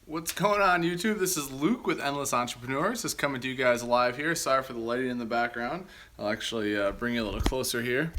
What's going on, YouTube? This is Luke with Endless Entrepreneurs. Just coming to you guys live here. Sorry for the lighting in the background. I'll actually bring you a little closer here.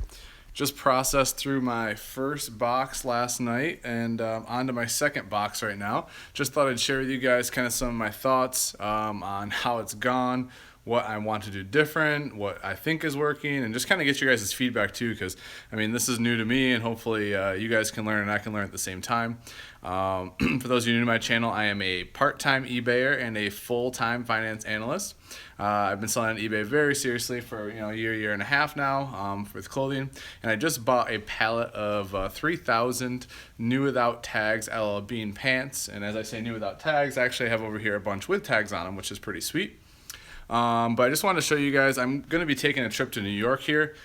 Just processed through my first box last night and on to my second box right now. Just thought I'd share with you guys kind of some of my thoughts on how it's gone, what I want to do different, what I think is working, and just kind of get you guys' feedback too, because I mean, this is new to me, and hopefully you guys can learn and I can learn at the same time. For those of you new to my channel, I am a part-time eBayer and a full-time finance analyst. I've been selling on eBay very seriously for a year and a half now with clothing, and I just bought a pallet of 3,000 new without tags LL Bean pants. And as I say new without tags, I actually have over here a bunch with tags on them, which is pretty sweet. But I just wanted to show you guys, I'm going to be taking a trip to New York here.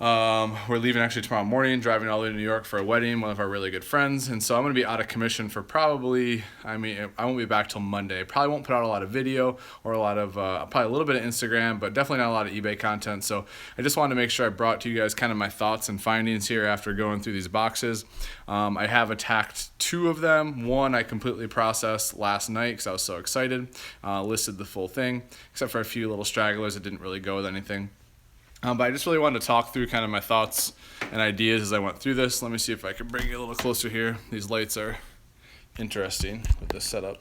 We're leaving actually tomorrow morning, driving all the way to New York for a wedding, one of our really good friends. And so I'm going to be out of commission for probably, I won't be back till Monday. Probably won't put out a lot of video or a lot of, probably a little bit of Instagram, but definitely not a lot of eBay content. So I just wanted to make sure I brought to you guys kind of my thoughts and findings here after going through these boxes. I have attacked two of them. One I completely processed last night because I was so excited. Listed the full thing, except for a few little stragglers that didn't really go with anything. But I just really wanted to talk through kind of my thoughts and ideas as I went through this. Let me see if I can bring you a little closer here. These lights are interesting with this setup.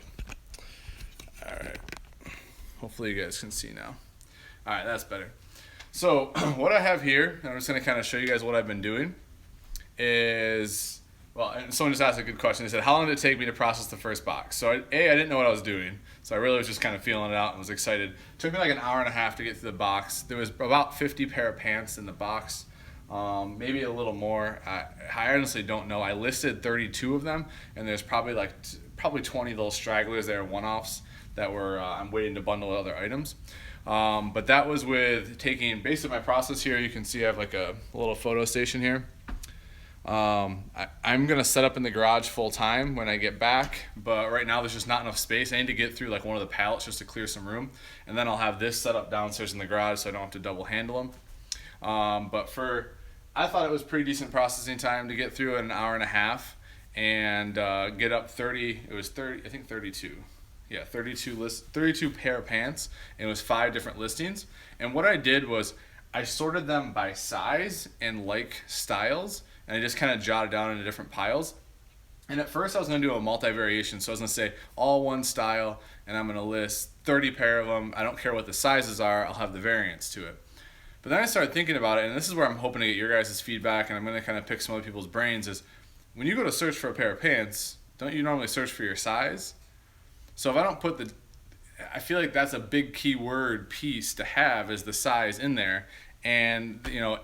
All right. Hopefully you guys can see now. All right, that's better. So what I have here, and I'm just going to kind of show you guys what I've been doing, is, well, and someone just asked a good question. They said, how long did it take me to process the first box? So I didn't know what I was doing. So I really was just kind of feeling it out and was excited. It took me like an hour and a half to get through the box. There was about 50 pair of pants in the box, maybe a little more. I honestly don't know. I listed 32 of them, and there's probably 20 little stragglers that are one-offs that were I'm waiting to bundle with other items. But that was with taking, based on my process here, you can see I have like a little photo station here. I'm gonna set up in the garage full time when I get back, but right now there's just not enough space. I need to get through like one of the pallets just to clear some room, and then I'll have this set up downstairs in the garage so I don't have to double handle them. I thought it was pretty decent processing time to get through in an hour and a half and get up 30. It was 30, I think 32. Yeah, 32 pair of pants, and it was 5 different listings. And what I did was I sorted them by size and like styles, and I just kind of jotted down into different piles. And at first I was going to do a multi-variation, so I was going to say all one style, and I'm going to list 30 pair of them. I don't care what the sizes are, I'll have the variants to it. But then I started thinking about it, and this is where I'm hoping to get your guys' feedback, and I'm going to kind of pick some other people's brains, is when you go to search for a pair of pants, don't you normally search for your size? So if I don't put I feel like that's a big keyword piece to have, is the size in there. And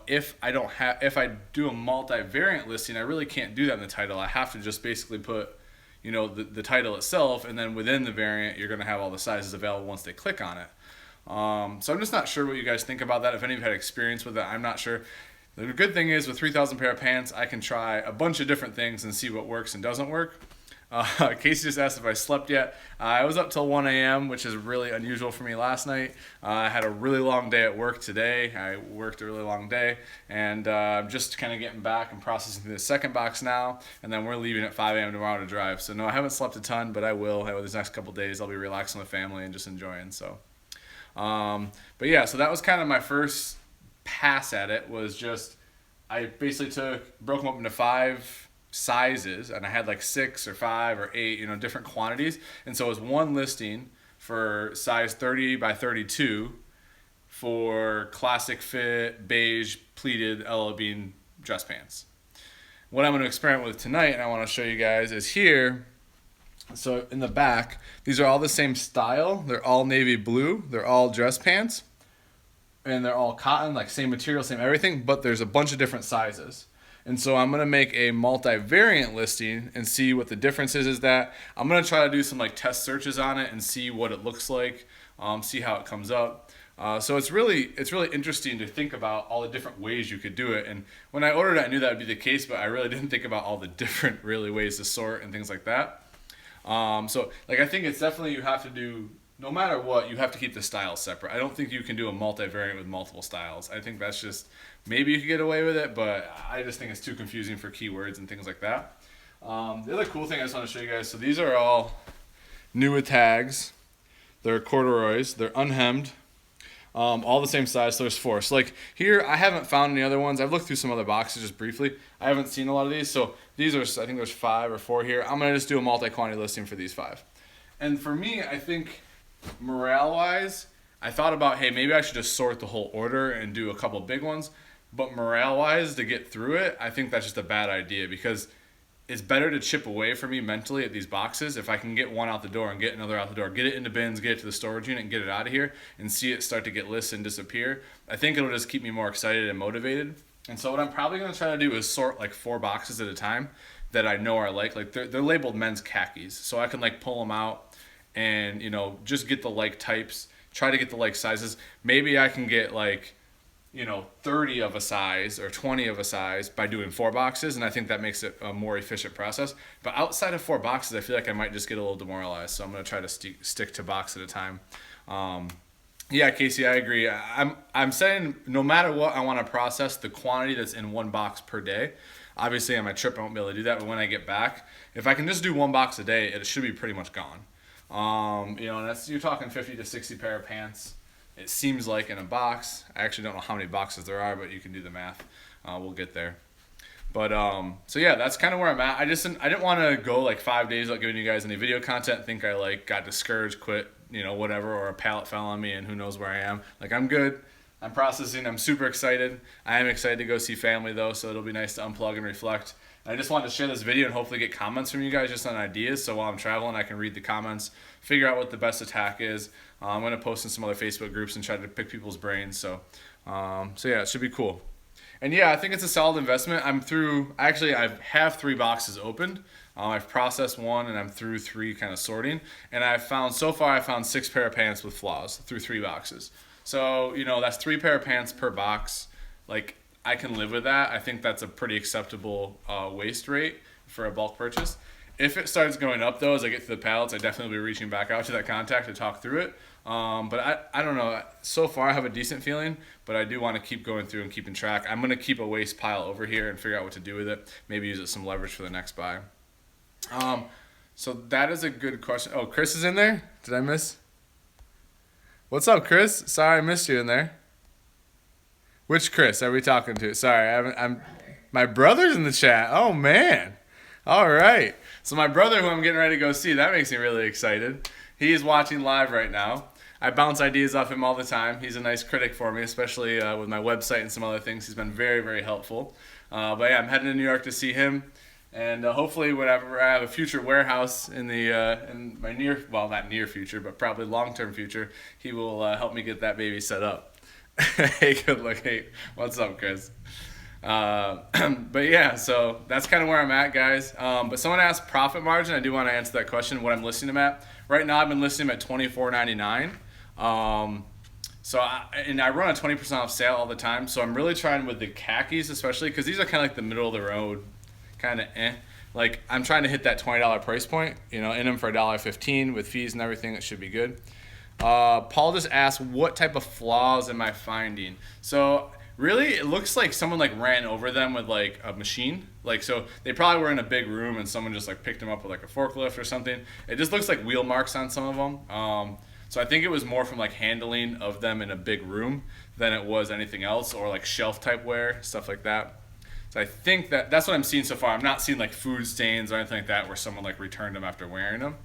if I do a multi-variant listing, I really can't do that in the title. I have to just basically put the title itself, and then within the variant you're going to have all the sizes available once they click on it. So I'm just not sure what you guys think about that. If any of you had experience with it, I'm not sure. The good thing is with 3,000 pair of pants, I can try a bunch of different things and see what works and doesn't work. Casey just asked if I slept yet. I was up till 1 a.m., which is really unusual for me last night. I had a really long day at work today. I worked a really long day, and I'm just kind of getting back and processing the second box now, and then we're leaving at 5 a.m. tomorrow to drive. So no, I haven't slept a ton, but I will. Over these next couple days, I'll be relaxing with family and just enjoying. So, but yeah, so that was kind of my first pass at it. Was just I basically broke them up into 5 sizes, and I had like 6 or 5 or 8 different quantities, and so it was one listing for size 30 by 32 for classic fit beige pleated LL Bean dress pants. What I'm going to experiment with tonight, and I want to show you guys, is here. So in the back, these are all the same style. They're all navy blue. They're all dress pants, and they're all cotton, like same material, same everything, but there's a bunch of different sizes. And so I'm going to make a multi-variant listing and see what the difference is that. I'm going to try to do some like test searches on it and see what it looks like, see how it comes up. So it's really interesting to think about all the different ways you could do it. And when I ordered it, I knew that would be the case, but I really didn't think about all the different really ways to sort and things like that. So like I think it's definitely, you have to do, no matter what, you have to keep the styles separate. I don't think you can do a multi-variant with multiple styles. I think that's just, maybe you could get away with it, but I just think it's too confusing for keywords and things like that. The other cool thing I just want to show you guys, so these are all new with tags. They're corduroys. They're unhemmed. All the same size, so there's 4. So like here, I haven't found any other ones. I've looked through some other boxes just briefly. I haven't seen a lot of these, so these are, I think there's 5 or 4 here. I'm gonna just do a multi-quantity listing for these 5. And for me, I think morale-wise, I thought about, hey, maybe I should just sort the whole order and do a couple big ones. But morale-wise, to get through it, I think that's just a bad idea because it's better to chip away for me mentally at these boxes if I can get one out the door and get another out the door, get it into bins, get it to the storage unit and get it out of here and see it start to get listed and disappear. I think it'll just keep me more excited and motivated. And so what I'm probably going to try to do is sort like 4 boxes at a time that I know are like they're labeled men's khakis. So I can like pull them out and, you know, just get the like types, try to get the like sizes. Maybe I can get like, you know, 30 of a size or 20 of a size by doing 4 boxes, and I think that makes it a more efficient process. But outside of 4 boxes, I feel like I might just get a little demoralized, so I'm going to try to stick to box at a time. Yeah, Casey, I agree. I'm saying no matter what, I want to process the quantity that's in 1 box per day. Obviously, on my trip, I won't be able to do that, but when I get back, if I can just do 1 box a day, it should be pretty much gone. You know, and that's, you're talking 50 to 60 pair of pants. It seems like in a box. I actually don't know how many boxes there are, but you can do the math. We'll get there. But so yeah, that's kind of where I'm at. I didn't want to go like 5 days without giving you guys any video content. Think I like got discouraged, quit, you know, whatever, or a pallet fell on me and who knows where I am. Like I'm good. I'm processing. I'm super excited. I am excited to go see family though, so it'll be nice to unplug and reflect. I just wanted to share this video and hopefully get comments from you guys just on ideas. So while I'm traveling, I can read the comments, figure out what the best attack is. I'm going to post in some other Facebook groups and try to pick people's brains. So yeah, it should be cool. And yeah, I think it's a solid investment. I have 3 boxes opened. I've processed 1 and I'm through 3 kind of sorting. And I found 6 pair of pants with flaws through 3 boxes. So, you know, that's 3 pair of pants per box. Like, I can live with that. I think that's a pretty acceptable waste rate for a bulk purchase. If it starts going up though, as I get to the pallets, I definitely will be reaching back out to that contact to talk through it. But I don't know. So far I have a decent feeling, but I do want to keep going through and keeping track. I'm going to keep a waste pile over here and figure out what to do with it. Maybe use it as some leverage for the next buy. So that is a good question. Oh, Chris is in there? Did I miss? What's up, Chris? Sorry I missed you in there. Which Chris are we talking to? Sorry, my brother's in the chat. Oh man. All right. So my brother, who I'm getting ready to go see, that makes me really excited. He is watching live right now. I bounce ideas off him all the time. He's a nice critic for me, especially with my website and some other things. He's been very, very helpful. But yeah, I'm heading to New York to see him. And hopefully whenever I have a future warehouse in my not near future, but probably long-term future, he will help me get that baby set up. Hey, good luck. Hey, what's up, Chris? But yeah, so that's kind of where I'm at, guys. But someone asked profit margin. I do want to answer that question, what I'm listing them at. Right now, I've been listing them at $24.99. I run a 20% off sale all the time. So I'm really trying with the khakis, especially because these are kind of like the middle of the road, kind of Like I'm trying to hit that $20 price point, you know, in them for $1.15 with fees and everything. It should be good. Paul just asked, what type of flaws am I finding? So really, it looks like someone like ran over them with like a machine. Like, so they probably were in a big room and someone just like picked them up with like a forklift or something. It just looks like wheel marks on some of them. So I think it was more from like handling of them in a big room than it was anything else, or like shelf type wear, stuff like that. So I think that's what I'm seeing so far. I'm not seeing like food stains or anything like that where someone like returned them after wearing them.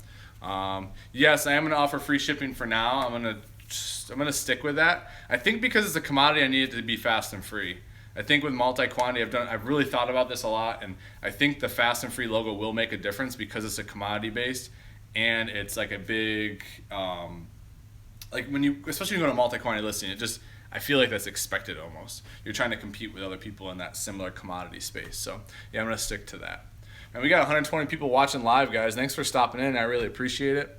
Yes, I am going to offer free shipping for now. I'm going to stick with that. I think because it's a commodity, I need it to be fast and free. I think with multi-quantity, I've really thought about this a lot, and I think the fast and free logo will make a difference because it's a commodity based, and it's like a big, like especially when you go to multi-quantity listing, I feel like that's expected almost. You're trying to compete with other people in that similar commodity space. So yeah, I'm going to stick to that. And we got 120 people watching live, guys. Thanks for stopping in. I really appreciate it.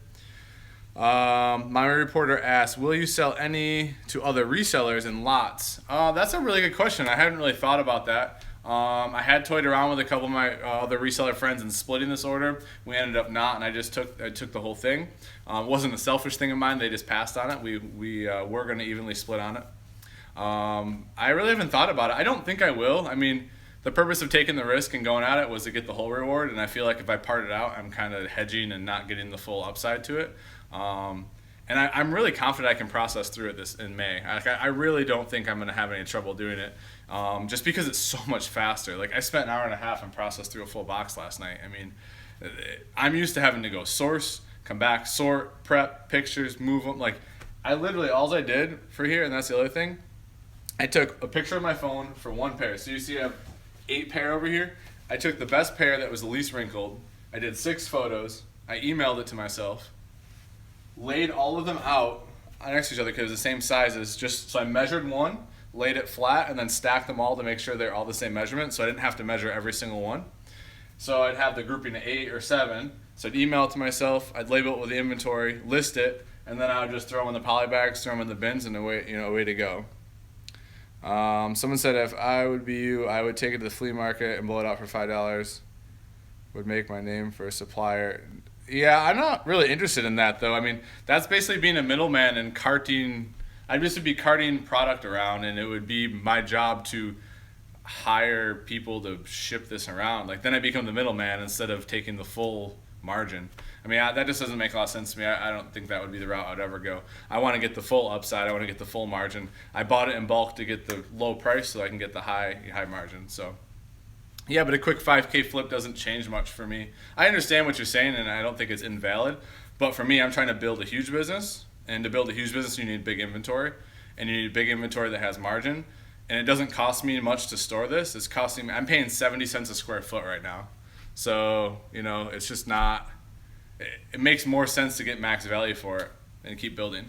My reporter asked, will you sell any to other resellers in lots? That's a really good question. I hadn't really thought about that. I had toyed around with a couple of my other reseller friends and splitting this order. We ended up not, and I took the whole thing. It wasn't a selfish thing of mine. They just passed on it. We were going to evenly split on it. I really haven't thought about it. I don't think I will. I mean, the purpose of taking the risk and going at it was to get the whole reward. And I feel like if I part it out, I'm kind of hedging and not getting the full upside to it. And I'm really confident I can process through it this in May. I really don't think I'm going to have any trouble doing it, just because it's so much faster. Like I spent an hour and a half and processed through a full box last night. I mean, I'm used to having to go source, come back, sort, prep, pictures, move them. Like I literally, all I did for here, and that's the other thing, I took a picture of my phone for one pair. So you see I have 8 pair over here. I took the best pair that was the least wrinkled. I did 6 photos. I emailed it to myself. Laid all of them out next to each other because it was the same sizes. So I measured one, laid it flat, and then stacked them all to make sure they're all the same measurement. So I didn't have to measure every single one. So I'd have the grouping of 8 or 7. So I'd email it to myself. I'd label it with the inventory, list it, and then I would just throw them in the poly bags, throw them in the bins, and away to go. Someone said if I would be you, I would take it to the flea market and blow it out for $5. Would make my name for a supplier. Yeah, I'm not really interested in that, though. I mean, that's basically being a middleman and carting. I'd just be carting product around, and it would be my job to hire people to ship this around. Like, then I become the middleman instead of taking the full margin. I mean, that just doesn't make a lot of sense to me. I don't think that would be the route I'd ever go. I want to get the full upside. I want to get the full margin. I bought it in bulk to get the low price so I can get the high margin. So. Yeah, but a quick 5K flip doesn't change much for me. I understand what you're saying, and I don't think it's invalid. But for me, I'm trying to build a huge business. And to build a huge business, you need big inventory. And you need big inventory that has margin. And it doesn't cost me much to store this. It's costing me, I'm paying 70 cents a square foot right now. So, it's just not, it makes more sense to get max value for it and keep building.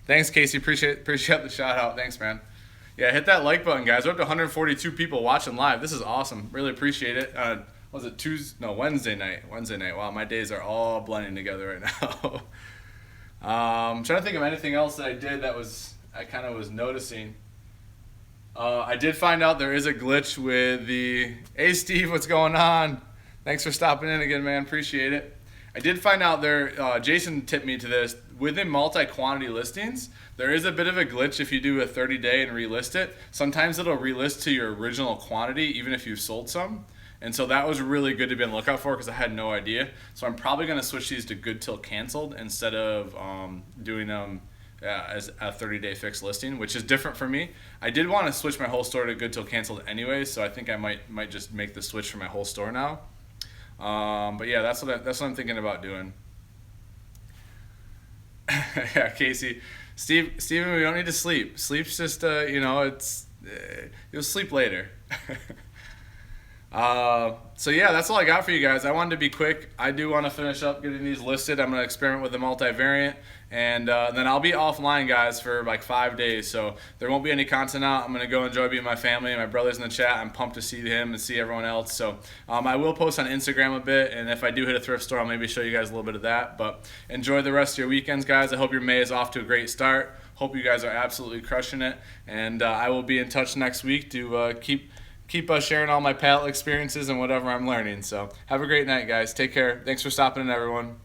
Thanks, Casey. Appreciate the shout out. Thanks, man. Yeah, hit that like button, guys. We're up to 142 people watching live. This is awesome. Really appreciate it. Was it Wednesday night? Wednesday night. Wow, my days are all blending together right now. I'm trying to think of anything else that I did that I kind of was noticing. I did find out there is a glitch with the, hey Steve, what's going on? Thanks for stopping in again, man. Appreciate it. I did find out there, Jason tipped me to this, within multi-quantity listings, there is a bit of a glitch if you do a 30-day and relist it. Sometimes it'll relist to your original quantity, even if you've sold some. And so that was really good to be on the lookout for because I had no idea. So I'm probably going to switch these to good till canceled instead of doing them as a 30-day fixed listing, which is different for me. I did want to switch my whole store to good till canceled anyway, so I think I might just make the switch for my whole store now. But yeah, that's what I'm thinking about doing. Yeah, Casey, Steven, we don't need to sleep. Sleep's just you'll sleep later. So yeah, that's all I got for you guys. I wanted to be quick. I do want to finish up getting these listed. I'm going to experiment with the multivariant, and then I'll be offline, guys, for like 5 days. So there won't be any content out. I'm going to go enjoy being with my family and my brother's in the chat. I'm pumped to see him and see everyone else. So I will post on Instagram a bit, and if I do hit a thrift store, I'll maybe show you guys a little bit of that. But enjoy the rest of your weekends, guys. I hope your May is off to a great start. Hope you guys are absolutely crushing it, and I will be in touch next week to keep sharing all my pallet experiences and whatever I'm learning. So have a great night, guys. Take care. Thanks for stopping in, everyone.